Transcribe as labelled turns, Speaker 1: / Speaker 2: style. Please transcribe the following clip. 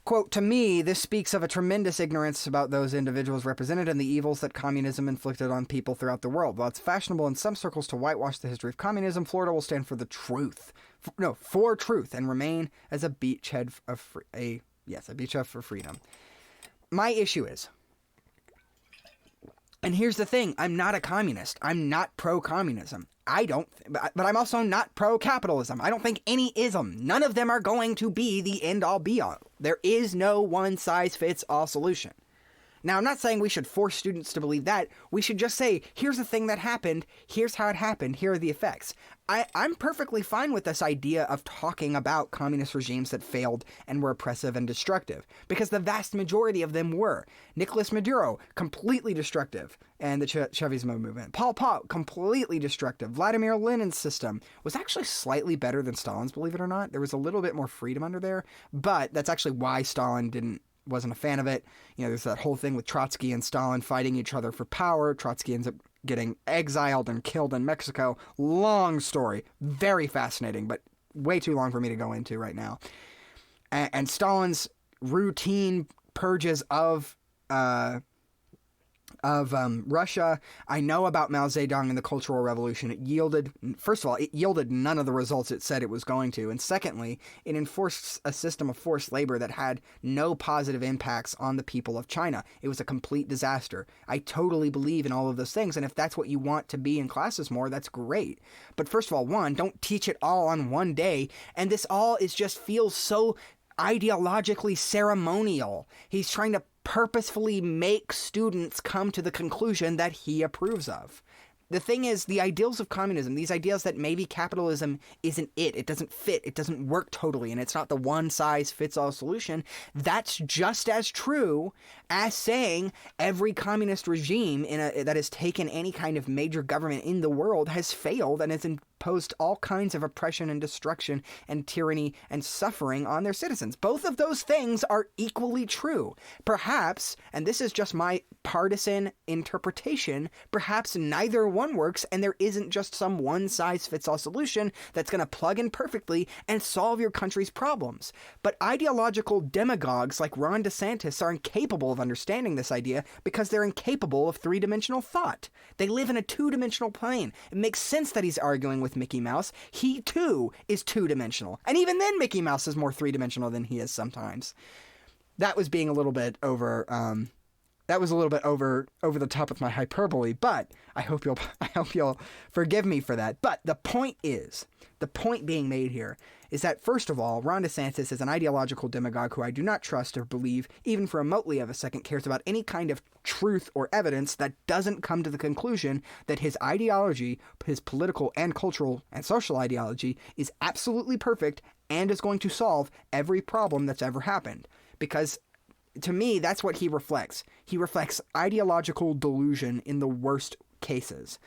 Speaker 1: Quote, to me, this speaks of a tremendous ignorance about those individuals represented and the evils that communism inflicted on people throughout the world. While it's fashionable in some circles to whitewash the history of communism, Florida will stand for the truth. For truth, and remain as a beachhead a beachhead for freedom. My issue is, and here's the thing, I'm not a communist. I'm not pro-communism. But I'm also not pro-capitalism. I don't think any ism. None of them are going to be the end-all be-all. There is no one-size-fits-all solution. Now, I'm not saying we should force students to believe that. We should just say, here's the thing that happened, here's how it happened, here are the effects. I'm perfectly fine with this idea of talking about communist regimes that failed and were oppressive and destructive, because the vast majority of them were. Nicolas Maduro, completely destructive, and the Chavismo movement. Pol Pot, completely destructive. Vladimir Lenin's system was actually slightly better than Stalin's, believe it or not. There was a little bit more freedom under there, but that's actually why Stalin wasn't a fan of it. You know, there's that whole thing with Trotsky and Stalin fighting each other for power. Trotsky ends up getting exiled and killed in Mexico. Long story. Very fascinating, but way too long for me to go into right now. And Stalin's routine purges of Russia. I know about Mao Zedong and the Cultural Revolution. It yielded none of the results it said it was going to. And secondly, it enforced a system of forced labor that had no positive impacts on the people of China. It was a complete disaster. I totally believe in all of those things. And if that's what you want to be in classes more, that's great. But first of all, don't teach it all on one day. And this all feels so ideologically ceremonial. He's trying to purposefully make students come to the conclusion that he approves of. The thing is, the ideals of communism, these ideas that maybe capitalism isn't it doesn't fit, it doesn't work totally, and it's not the one-size-fits-all solution, that's just as true as saying every communist regime that has taken any kind of major government in the world has failed and has imposed all kinds of oppression and destruction and tyranny and suffering on their citizens. Both of those things are equally true. Perhaps, and this is just my partisan interpretation, perhaps neither one works and there isn't just some one-size-fits-all solution that's going to plug in perfectly and solve your country's problems. But ideological demagogues like Ron DeSantis are incapable of understanding this idea because they're incapable of three-dimensional thought. They live in a two-dimensional plane. It makes sense that he's arguing with Mickey Mouse. He, too, is two-dimensional. And even then, Mickey Mouse is more three-dimensional than he is sometimes. That was being a little bit over the top with my hyperbole, but I hope you'll forgive me for that. But the point being made here is that, first of all, Ron DeSantis is an ideological demagogue who I do not trust or believe, even for remotely of a second, cares about any kind of truth or evidence that doesn't come to the conclusion that his ideology, his political and cultural and social ideology, is absolutely perfect and is going to solve every problem that's ever happened. Because to me, that's what he reflects. He reflects ideological delusion in the worst cases.